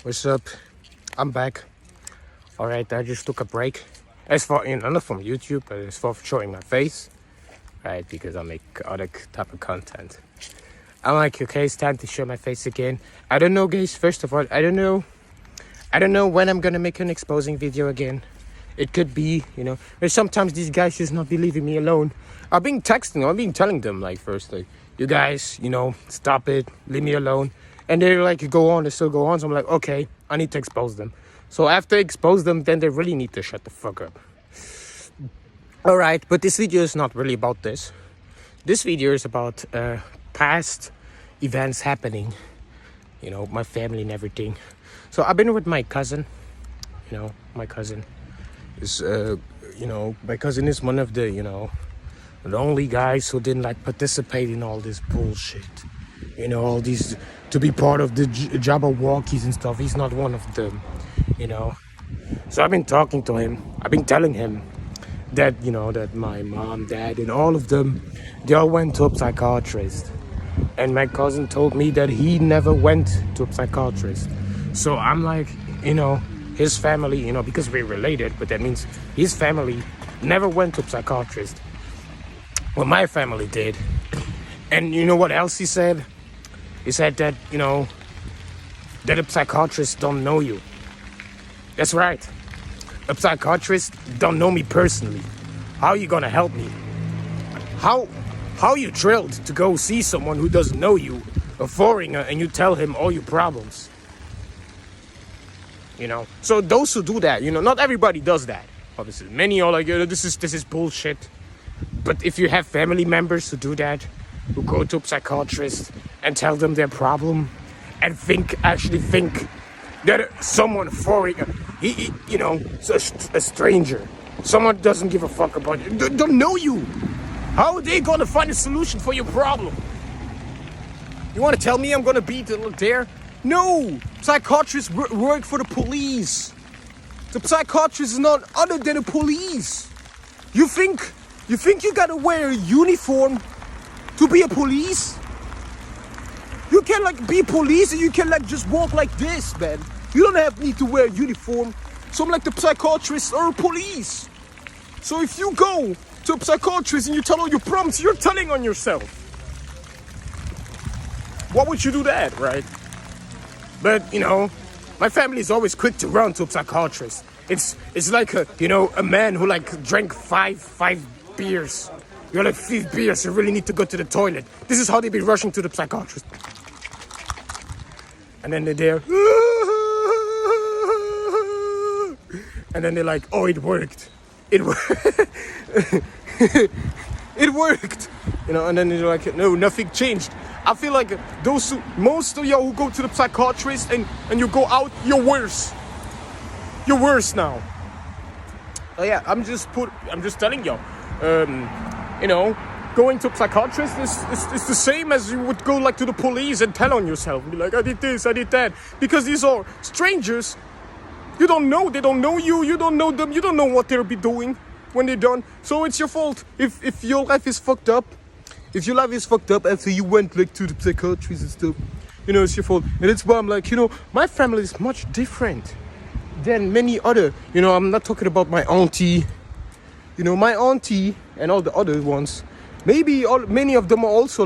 What's up? I'm back. Alright, I just took a break. As for, not from YouTube, but as for showing my face. Right, because I make other type of content. I'm like, okay, it's time to show my face again. I don't know, guys. First of all, I don't know when I'm gonna make an exposing video again. It could be, but sometimes these guys just not be leaving me alone. I've been telling them, like, first, like, you guys, stop it, leave me alone. And they're like, they still go on. So I'm like, okay, I need to expose them. So after I expose them, then they really need to shut the fuck up. Alright, but this video is not really about this. This video is about past events happening. My family and everything. So I've been with my cousin. My cousin is, my cousin is one of the, the only guys who didn't like participate in all this bullshit. All these, to be part of the Jabberwockies and stuff. He's not one of them, So I've been talking to him. I've been telling him that, that my mom, dad, and all of them, they all went to a psychiatrist. And my cousin told me that he never went to a psychiatrist. So I'm like, his family, because we're related, but that means his family never went to a psychiatrist. Well, my family did. And you know what else he said? He said that, that a psychiatrist don't know you. That's right. A psychiatrist don't know me personally. How are you gonna help me? How are you thrilled to go see someone who doesn't know you, a foreigner, and you tell him all your problems? So those who do that, not everybody does that. Obviously, many are like, this is bullshit. But if you have family members who do that, who go to a psychiatrist and tell them their problem, and actually think that someone foreign, a stranger, someone doesn't give a fuck about you, don't know you. How are they gonna find a solution for your problem? You wanna tell me I'm gonna be there? No! Psychiatrists work for the police. The psychiatrist is not other than the police. You think you gotta wear a uniform to be a police? You can be police and you can just walk like this, man. You don't need to wear a uniform. So I'm like, the psychiatrists are police. So if you go to a psychiatrist and you tell all your problems, you're telling on yourself. Why would you do that, right? But, my family is always quick to run to a psychiatrist. It's like a man who drank five beers. You're like 5 beers, you really need to go to the toilet. This is how they be rushing to the psychiatrist. And then they're there. And then they're like, oh, it worked. It worked. It worked. And then they're like, no, nothing changed. I feel like most of y'all who go to the psychiatrist and you go out, you're worse. You're worse now. Oh yeah, I'm just telling y'all. Going to a psychiatrist is the same as you would go to the police and tell on yourself. Be like, I did this, I did that. Because these are strangers. You don't know, they don't know you, you don't know them, you don't know what they'll be doing when they're done. So it's your fault if your life is fucked up. If your life is fucked up after you went to the psychiatrist and stuff, it's your fault. And that's why I'm like, my family is much different than many other. I'm not talking about my auntie. My auntie and all the other ones, many of them are also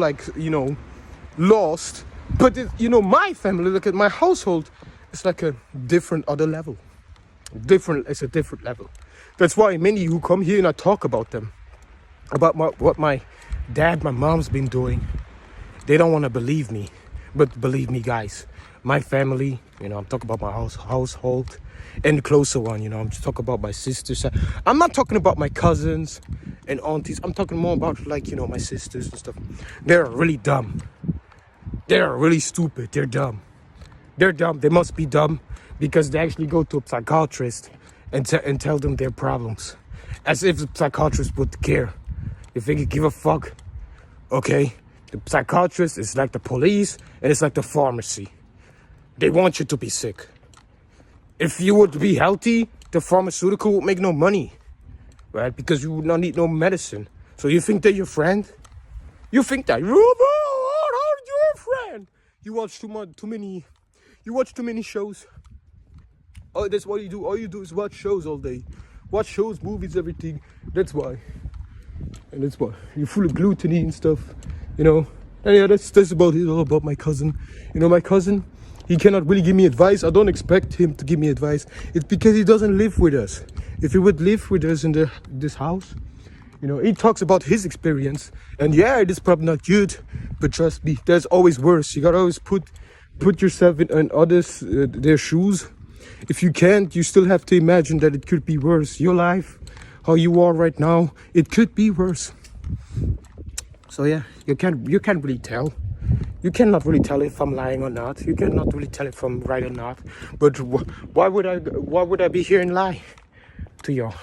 lost. But my family, at my household, it's a different other level. It's a different level. That's why many who come here and I talk about them, about what my dad, my mom's been doing. They don't want to believe me, but believe me, guys. My family, I'm talking about my household. And the closer one, I'm just talking about my sisters. I'm not talking about my cousins and aunties. I'm talking more about my sisters and stuff. They're really dumb. They're really stupid. They're dumb. They're dumb. They must be dumb because they actually go to a psychiatrist and tell them their problems. As if the psychiatrist would care. If they could give a fuck. Okay? The psychiatrist is like the police and it's like the pharmacy. They want you to be sick. If you would be healthy, the pharmaceutical would make no money, right? Because you would not need no medicine. So you think they're your friend? You think that? You're a friend. You watch too many shows. Oh, that's what you do. All you do is watch shows all day. Watch shows, movies, everything. That's why. And that's why. You're full of gluttony and stuff, you know. And yeah, that's about it, all about my cousin. You know, my cousin, he cannot really give me advice. I don't expect him to give me advice. It's because he doesn't live with us. If he would live with us in this house, you know, he talks about his experience. And yeah, it is probably not good, but trust me, there's always worse. You gotta always put yourself in others, their shoes. If you can't, you still have to imagine that it could be worse. Your life, how you are right now, it could be worse. So yeah, you can't really tell. You cannot really tell if I'm lying or not. You cannot really tell if I'm right or not. But why would I be here and lie to y'all?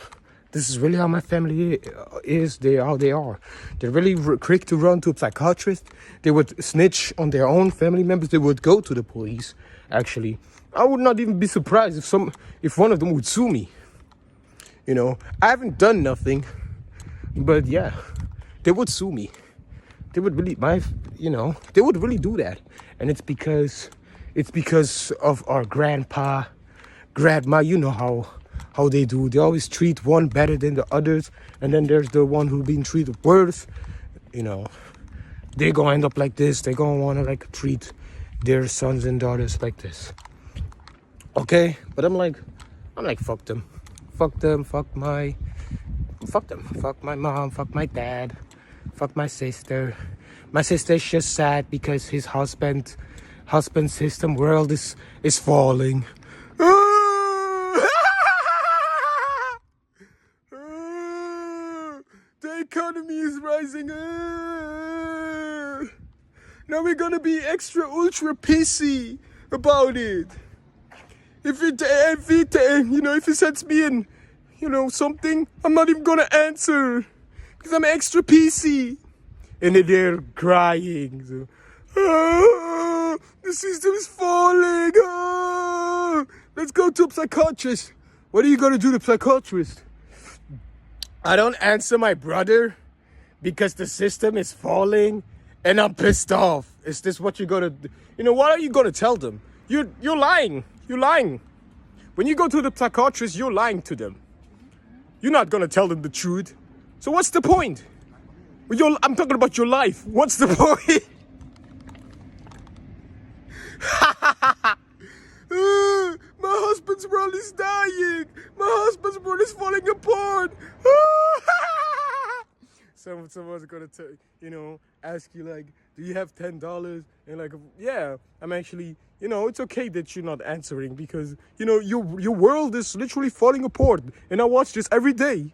This is really how my family is. They are. They're really quick to run to a psychiatrist. They would snitch on their own family members. They would go to the police. Actually, I would not even be surprised if one of them would sue me. You know, I haven't done nothing, but yeah, they would sue me. They would really, they would really do that, and it's because of our grandpa, grandma. You know how they do. They always treat one better than the others, and then there's the one who's being treated worse. You know, they're gonna end up like this. They're gonna wanna like treat their sons and daughters like this. Okay, but I'm like, fuck them, fuck them, fuck them, fuck my mom, fuck my dad. Fuck my sister. My sister's just sad because his husband's system world is falling. The economy is rising. Now we're gonna be extra ultra pissy about it. If he sends me in, something, I'm not even gonna answer. Because I'm extra PC. And then they're crying. So, the system is falling. Let's go to a psychiatrist. What are you going to do to a psychiatrist? I don't answer my brother because the system is falling and I'm pissed off. Is this what you're going to do? What are you going to tell them? You're lying. You're lying. When you go to the psychiatrist, you're lying to them. You're not going to tell them the truth. So what's the point? I'm talking about your life. What's the point? My husband's world is dying. My husband's world is falling apart. Someone's gonna ask you like, do you have $10? And like, yeah, I'm actually, it's okay that you're not answering because, your world is literally falling apart. And I watch this every day.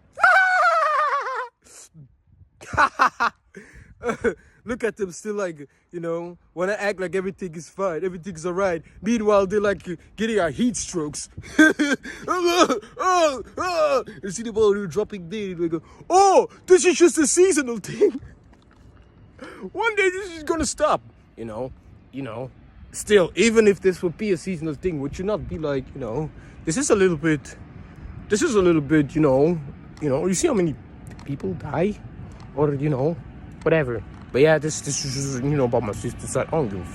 Look at them still like, when I act like everything is fine, everything's alright. Meanwhile, they're like getting our heat strokes. You see them all dropping dead and we go, oh, this is just a seasonal thing. One day this is gonna stop, Still, even if this would be a seasonal thing, would you not be like, this is a little bit, you see how many people die? Or, whatever. But yeah, this is, about my sister's side. I don't give a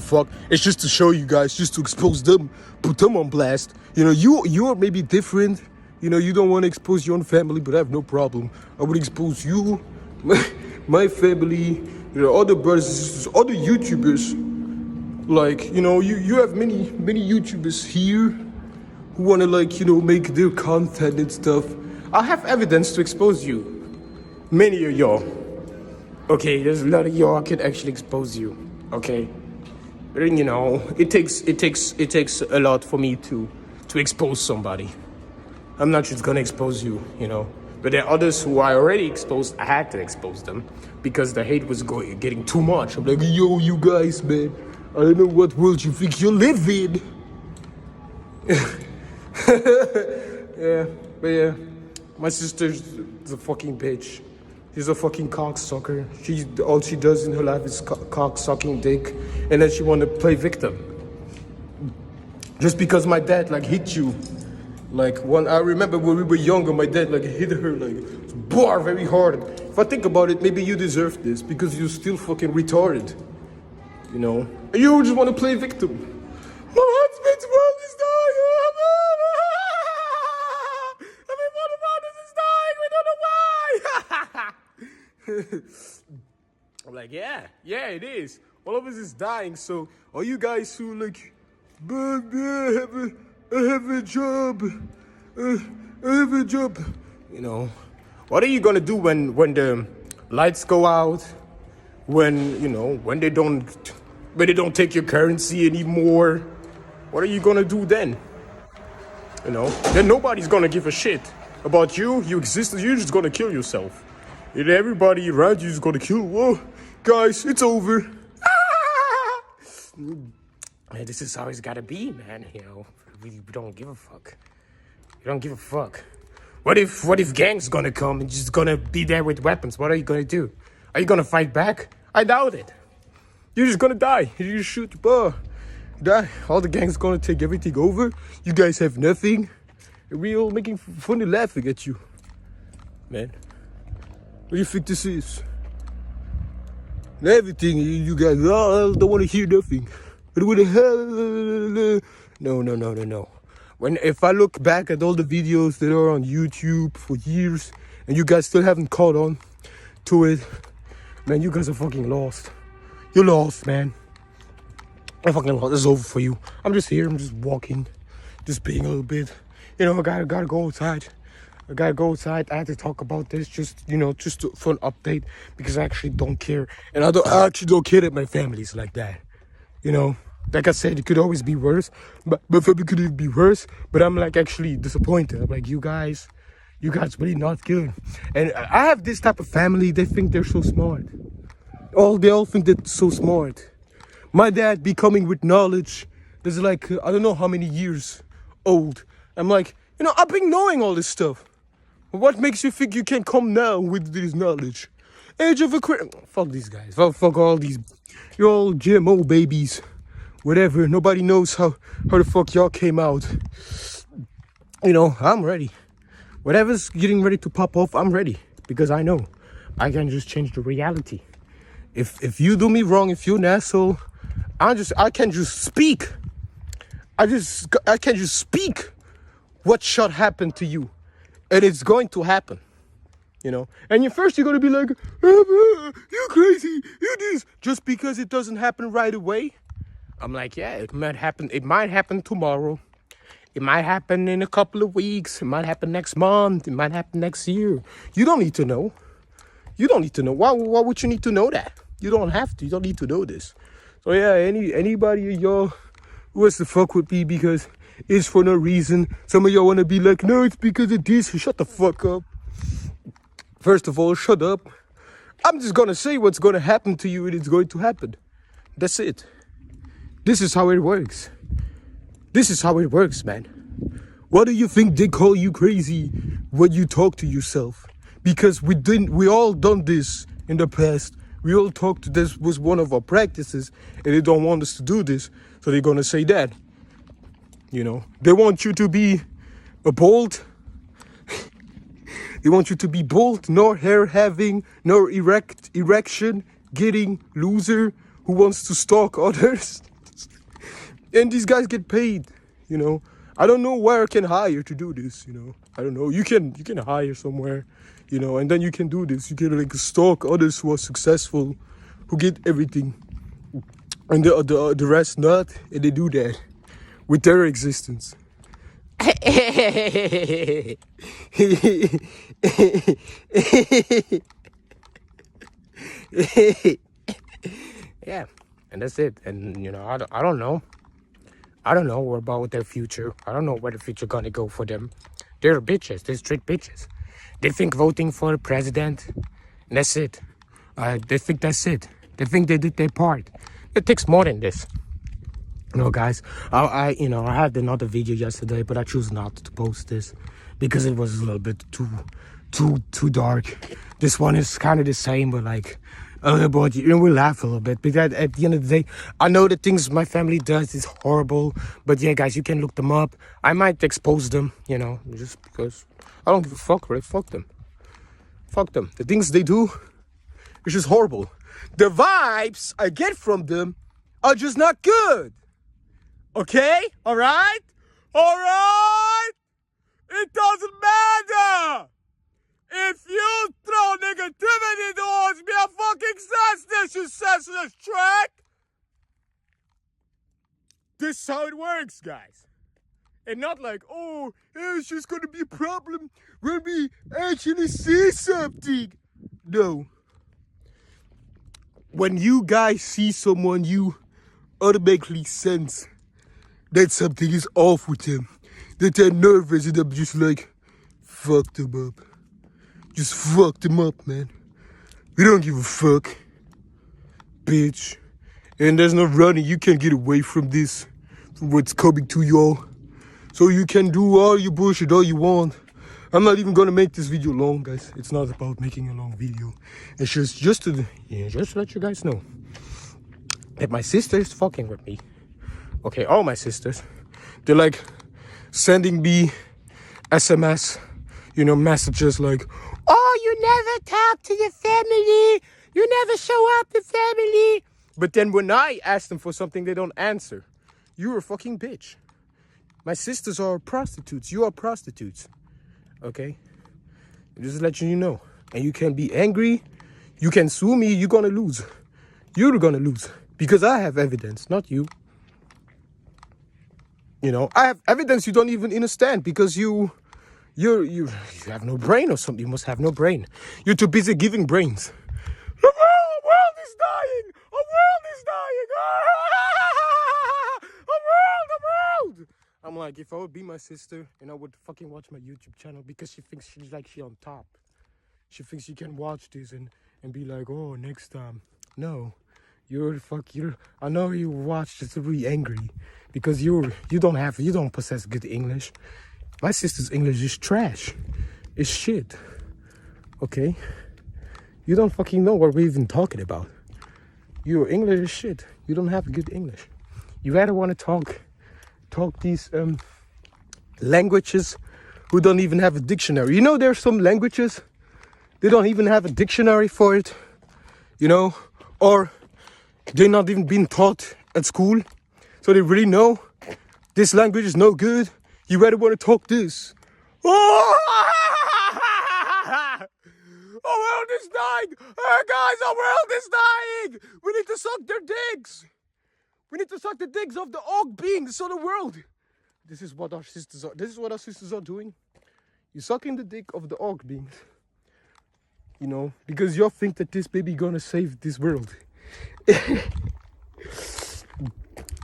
fuck. It's just to show you guys, just to expose them, put them on blast. You're maybe different. You don't want to expose your own family, but I have no problem. I would expose you, my family, other brothers and sisters, other YouTubers. Like, you have many YouTubers here who want to, make their content and stuff. I have evidence to expose you. Many of y'all. Okay, there's a lot of y'all I could actually expose you. Okay, but it takes a lot for me to expose somebody. I'm not just gonna expose you, But there are others who I already exposed. I had to expose them because the hate was getting too much. I'm like, yo, you guys, man. I don't know what world you think you live in. Yeah, but yeah. My sister's a fucking bitch. She's a fucking cocksucker. All she does in her life is cock-sucking dick. And then she want to play victim. Just because my dad, hit you. I remember when we were younger, my dad, hit her, very hard. If I think about it, maybe you deserve this. Because you're still fucking retarded. And you just want to play victim. My husband's world is dying. Everyone around us is dying. We don't know why. I'm like, yeah, it is. All of us is dying. So, all you guys who like, baby, I have a job. I have a job. You know, what are you gonna do when the lights go out? When when they don't take your currency anymore? What are you gonna do then? Then nobody's gonna give a shit about you. You exist. You're just gonna kill yourself. And everybody around you is gonna kill. Whoa, guys, it's over. Man, this is how it's gotta be, man. We don't give a fuck. We don't give a fuck. What if gangs gonna come and just gonna be there with weapons? What are you gonna do? Are you gonna fight back? I doubt it. You're just gonna die. You just shoot, die. All the gangs gonna take everything over. You guys have nothing. We all making fun and laughing at you, man. What do you think this is? Everything you guys don't want to hear nothing. No. If I look back at all the videos that are on YouTube for years and you guys still haven't caught on to it, man, you guys are fucking lost. You're lost, man. I'm fucking lost. It's over for you. I'm just here. I'm just walking, just being a little bit. I gotta go outside. I had to talk about this just for an update because I actually don't care. And I actually don't care that my family's like that. Like I said, it could always be worse. But my family could even be worse. But I'm like actually disappointed. I'm like, you guys really not good. And I have this type of family. They think they're so smart. They all think they're so smart. My dad be coming with knowledge that's like, I don't know how many years old. I'm like, I've been knowing all this stuff. What makes you think you can come now with this knowledge? Age of Aquarius. Fuck these guys. Fuck all these. You're all GMO babies. Whatever. Nobody knows how the fuck y'all came out. I'm ready. Whatever's getting ready to pop off, I'm ready. Because I know I can just change the reality. If you do me wrong, if you're an asshole, I can just speak. I can just speak what should happen to you. And it's going to happen. And first you're going to be like, you crazy, you this. Just because it doesn't happen right away. I'm like, yeah, it might happen. It might happen tomorrow. It might happen in a couple of weeks. It might happen next month. It might happen next year. You don't need to know. Why would you need to know that? You don't have to. You don't need to know this. So yeah, anybody of y'all who wants to fuck with me because it's for no reason. Some of y'all want to be like, no, it's because of this. Shut the fuck up. First of all, shut up. I'm just going to say what's going to happen to you and it's going to happen. That's it. This is how it works. This is how it works, man. What do you think they call you crazy when you talk to yourself? Because we all done this in the past. We all talked, this was one of our practices and they don't want us to do this. So they're going to say that. They want you to be a bold. They want you to be bold, nor hair having, nor erection getting loser who wants to stalk others. And these guys get paid, I don't know where I can hire to do this, I don't know. You can hire somewhere, and then you can do this. You can stalk others who are successful, who get everything. And the rest not, and they do that with their existence. Yeah, and that's it. And I don't know. I don't know about their future. I don't know where the future gonna go for them. They're bitches. They're straight bitches. They think voting for the president, and that's it. They think that's it. They think they did their part. It takes more than this. Guys, I had another video yesterday, but I choose not to post this because it was a little bit too dark. This one is kind of the same, but but we laugh a little bit. Because at the end of the day, I know the things my family does is horrible. But yeah, guys, you can look them up. I might expose them, just because I don't give a fuck, right? Fuck them. Fuck them. The things they do is just horrible. The vibes I get from them are just not good. Okay? Alright? Alright? It doesn't matter! If you throw negativity towards me, I'm fucking senseless, you senseless track! This is how it works, guys. And not like, oh, it's just gonna be a problem when we actually see something. No. When you guys see someone, you automatically sense that something is off with them. That they're nervous and I'm just like, fuck them up. Just fuck them up, man. We don't give a fuck. Bitch. And there's no running. You can't get away from this. From what's coming to y'all. So you can do all your bullshit all you want. I'm not even gonna make this video long, guys. It's not about making a long video. It's just to let you guys know that my sister is fucking with me. Okay, all my sisters. They're like sending me SMS, messages like, oh, you never talk to your family. You never show up to family. But then when I ask them for something, they don't answer. You're a fucking bitch. My sisters are prostitutes. You are prostitutes. Okay? Just letting you know. And you can be angry. You can sue me. You're gonna lose. You're gonna lose. Because I have evidence, not you. I have evidence you don't even understand because you have no brain or something. You must have no brain. You're too busy giving brains. The world is dying. A world is dying. The world. I'm like, if I would be my sister and I would fucking watch my YouTube channel because she thinks she's on top. She thinks she can watch this and be like, oh, next time. No, I know you watch just to be angry because you don't possess good English. My sister's English is trash. It's shit. Okay? You don't fucking know what we're even talking about. Your English is shit. You don't have good English. You rather want to talk these languages who don't even have a dictionary. There's some languages they don't even have a dictionary for it. Or they're not even being taught at school. So they really know this language is no good. You rather want to talk this. Oh! Our world is dying! Guys, our world is dying! We need to suck their dicks! We need to suck the dicks of the orc beings of the world! This is what our sisters are doing. You're sucking the dick of the orc beings. Because you think that this baby gonna save this world.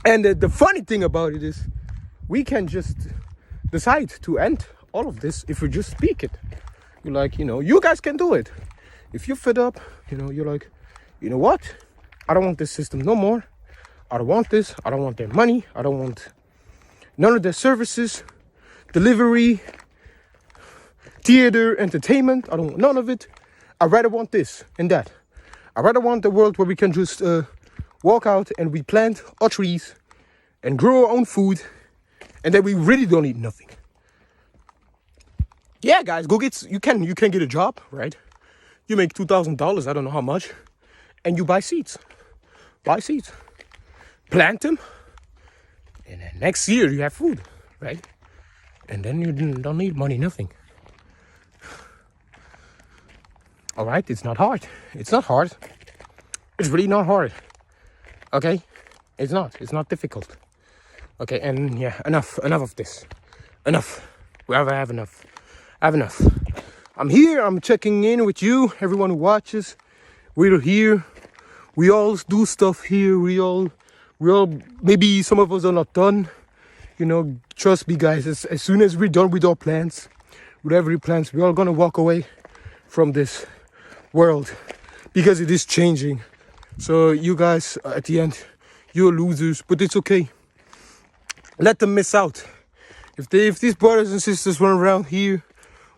And the funny thing about it is, we can just decide to end all of this if we just speak it. You're like, you guys can do it. If you're fed up, you're like, you know what? I don't want this system no more. I don't want this. I don't want their money. I don't want none of their services, delivery, theater, entertainment. I don't want none of it. I rather want this and that. I rather want the world where we can just walk out and we plant our trees and grow our own food and then we really don't need nothing. Yeah, guys, you can get a job, right? You make $2,000, I don't know how much, and you buy seeds. Plant them, and then next year you have food, right? And then you don't need money, nothing. All right, it's not hard. It's not hard. It's really not hard. Okay? It's not difficult. Okay, and yeah, enough of this. Enough. We have enough. I have enough. I'm here, I'm checking in with you, everyone who watches. We're here. We all do stuff here. We all, maybe some of us are not done. Trust me, guys, as soon as we're done with our plans, with every plans, we're all gonna walk away from this world because it is changing. So you guys, at the end, you're losers, but it's okay. Let them miss out. If these brothers and sisters run around here,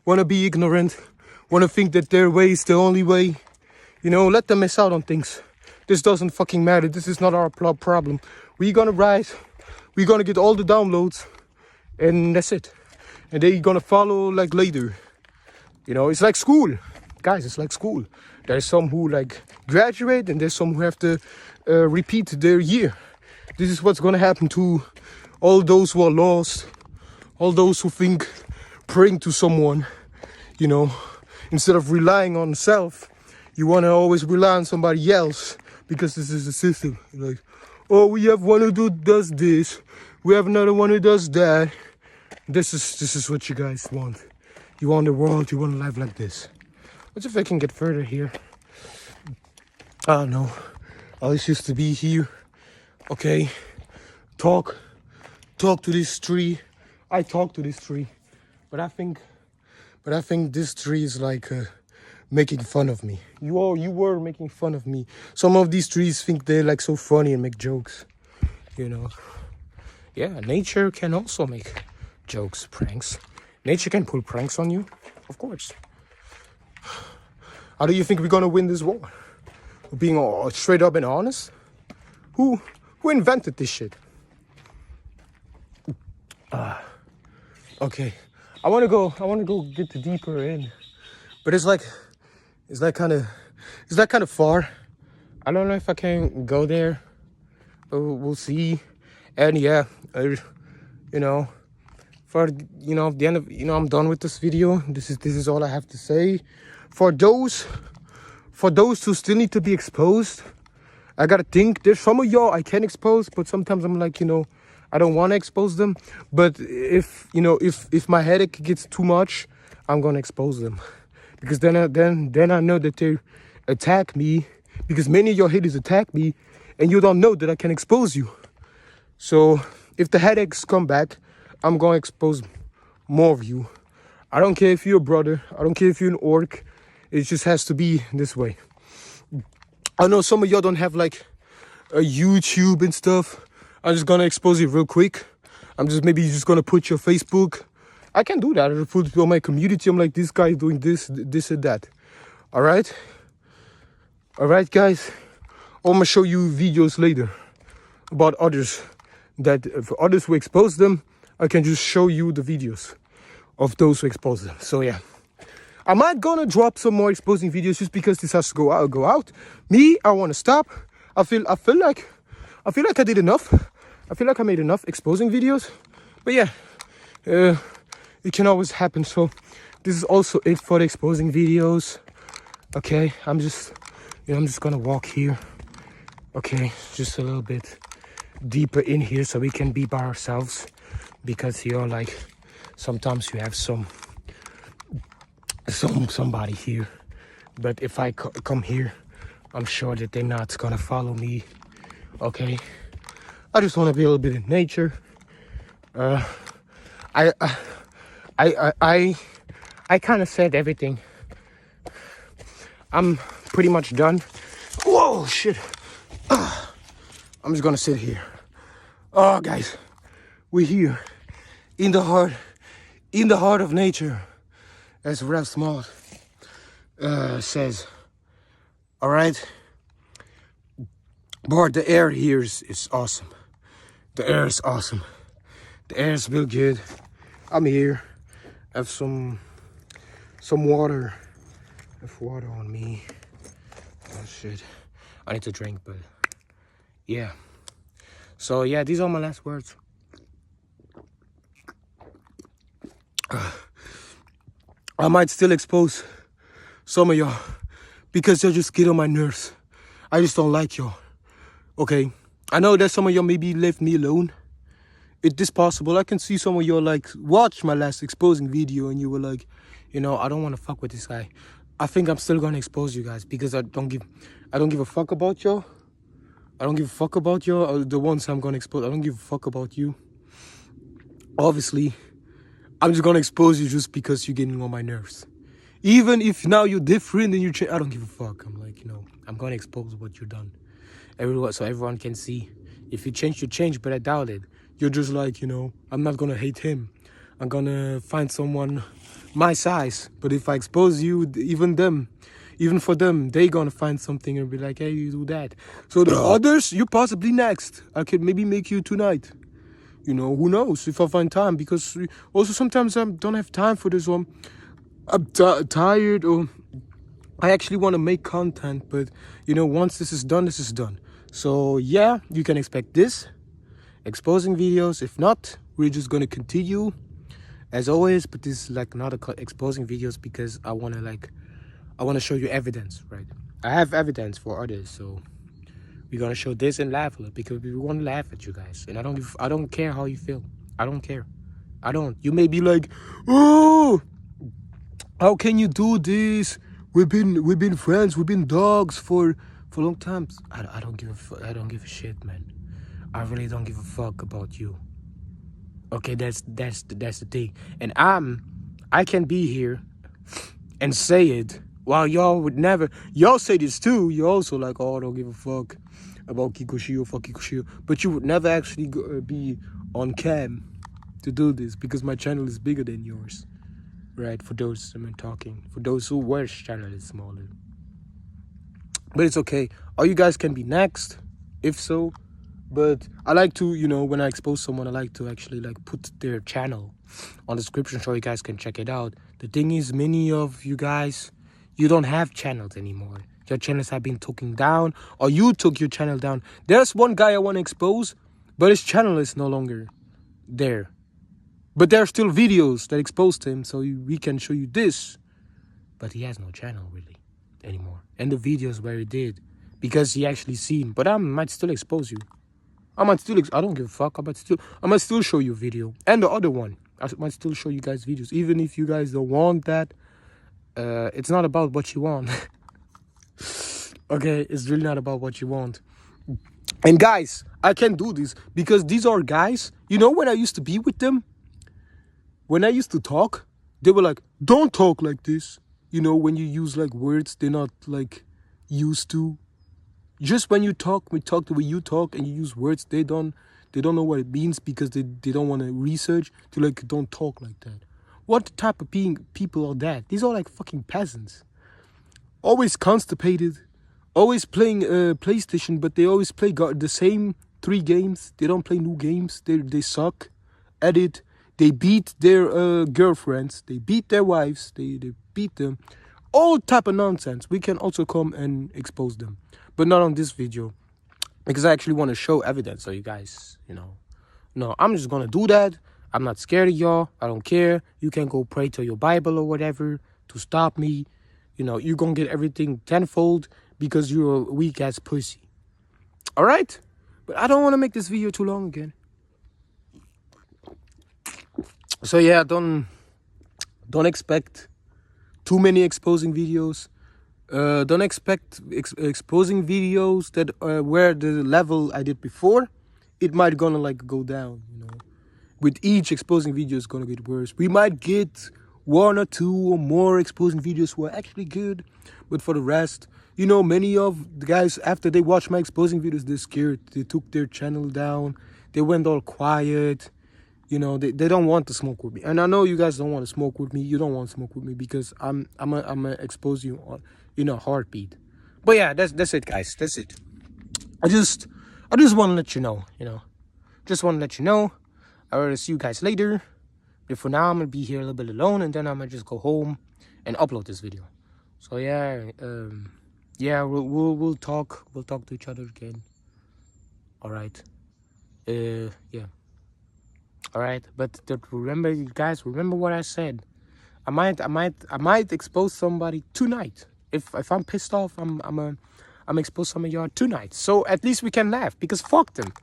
want to be ignorant, want to think that their way is the only way, let them miss out on things. This doesn't fucking matter. This is not our problem. We're gonna rise. We're gonna get all the downloads, and that's it. And they're gonna follow like later. It's like school. Guys, it's like school. There's some who graduate and there's some who have to repeat their year. This is what's gonna happen to all those who are lost, all those who think praying to someone, you know, instead of relying on self, you want to always rely on somebody else because this is the system. Like, oh, we have one who does this, we have another one who does that. This is what you guys want. You want the world, you want a life like this. What if I can get further here? I don't know. I always used to be here. Okay, talk to this tree. I talk to this tree, but I think this tree is like making fun of me. You were making fun of me. Some of these trees think they're like so funny and make jokes, you know. Yeah, nature can also make jokes, pranks. Nature can pull pranks on you, of course. How do you think we're gonna win this war? Being straight up and honest? Who invented this shit? Okay, I wanna go get deeper in, but it's like kind of far. I don't know if I can go there, but we'll see. And yeah, you know, for the end of I'm done with this video. This is all I have to say. For those who still need to be exposed, I gotta think. There's some of y'all I can expose, but sometimes I'm like, I don't want to expose them. But if my headache gets too much, I'm gonna expose them, because then I know that they attack me, because many of your haters attack me, and you don't know that I can expose you. So if the headaches come back, I'm gonna expose more of you. I don't care if you're a brother. I don't care if you're an orc. It just has to be this way. I know some of y'all don't have like a YouTube and stuff. I'm just gonna expose it real quick. I'm just gonna put your Facebook. I can do that. I'll put on my community. I'm like, this guy doing this and that. All right, guys. I'm gonna show you videos later about others. That for others who expose them, I can just show you the videos of those who expose them. So yeah. I might gonna drop some more exposing videos just because this has to go out. Me, I want to stop. I feel like I did enough. I feel like I made enough exposing videos. But yeah, it can always happen. So this is also it for the exposing videos. Okay, I'm just gonna walk here. Okay, just a little bit deeper in here so we can be by ourselves, because like sometimes you have somebody here, but if I come here, I'm sure that they're not gonna follow me. Okay, I just want to be a little bit in nature. I kind of said everything. I'm pretty much done. Whoa, shit. I'm just gonna sit here. Oh, guys, we're here in the heart of nature. As Ralph Small says. All right. But the air here is awesome. The air is awesome. The air is real good. I'm here. I have some water. I have water on me. Oh shit. I need to drink, but yeah. So yeah, these are my last words. I might still expose some of y'all because y'all just get on my nerves. I just don't like y'all. Okay, I know that some of y'all maybe left me alone. It is possible. I can see some of y'all like watch my last exposing video and you were like, I don't want to fuck with this guy. I think I'm still gonna expose you guys because I don't give a fuck about y'all. I don't give a fuck about y'all. The ones I'm gonna expose, I don't give a fuck about you. Obviously, I'm just gonna expose you just because you're getting on my nerves. Even if now you're different and you change, I don't give a fuck. I'm like, I'm gonna expose what you've done. So everyone can see. If you change, you change, but I doubt it. You're just like, I'm not gonna hate him. I'm gonna find someone my size. But if I expose you, even for them, they gonna find something and be like, hey, you do that. So the others, you possibly next. I could maybe make you tonight. Who knows if I find time, because also sometimes I don't have time for this one. I'm tired, or I actually want to make content, but once this is done, this is done. So yeah, you can expect this exposing videos. If not, we're just gonna continue as always. But this is like not exposing videos because I wanna show you evidence, right? I have evidence for others, so we're gonna show this and laugh a little because we want to laugh at you guys. And I don't care how you feel. I don't care. I don't. You may be like, oh, how can you do this? We've been friends. We've been dogs for a long time. I don't give a shit, man. I really don't give a fuck about you. Okay, that's the thing. And I can be here and say it while y'all would never. Y'all say this too. You also like, oh, I don't give a fuck about Kikoshio, fuck Kikoshio. But you would never actually be on cam to do this because my channel is bigger than yours. Right, for those talking. For those who wish channel is smaller. But it's okay. All you guys can be next, if so. But I like to, when I expose someone, I like to actually put their channel on the description so you guys can check it out. The thing is, many of you guys, you don't have channels anymore. Your channels have been taken down, or you took your channel down. There's one guy I want to expose, but his channel is no longer there. But there are still videos that exposed him, so we can show you this. But he has no channel really anymore. And the videos where he did, because he actually seen. But I might still expose you. I don't give a fuck. I might still show you a video. And the other one, I might still show you guys videos. Even if you guys don't want that, it's not about what you want. Okay, it's really not about what you want. And guys, I can do this because these are guys, when I used to be with them, when I used to talk, they were like, don't talk like this. When you use words they're not used to. Just when you talk, we talk the way you talk and you use words they don't know what it means because they don't want to research. To don't talk like that. What type of people are that? These are fucking peasants. Always constipated. Always playing PlayStation, but they always play the same 3 games. They don't play new games. They suck at it. They beat their girlfriends. They beat their wives. They beat them. All type of nonsense. We can also come and expose them. But not on this video. Because I actually want to show evidence so you guys, No, I'm just going to do that. I'm not scared of y'all. I don't care. You can go pray to your Bible or whatever to stop me. You're going to get everything tenfold because you're a weak-ass pussy. All right? But I don't want to make this video too long again. So yeah, don't expect too many exposing videos. Don't expect exposing videos that where the level I did before, it might gonna go down. With each exposing video, it's gonna get worse. We might get 1 or 2 or more exposing videos who are actually good, but for the rest, many of the guys after they watch my exposing videos, they're scared. They took their channel down. They went all quiet. They don't want to smoke with me. And I know you guys don't want to smoke with me. You don't want to smoke with me because I'm gonna expose you on a heartbeat. But yeah, that's it, guys. That's it. I just want to let you know, Just want to let you know. I will see you guys later. But for now, I'm gonna be here a little bit alone, and then I'm gonna just go home and upload this video. So yeah, we'll talk. We'll talk to each other again. All right. Yeah. All right, but remember, you guys, remember what I said. I might expose somebody tonight. If I'm pissed off, I'm expose some of y'all tonight. So at least we can laugh because fuck them.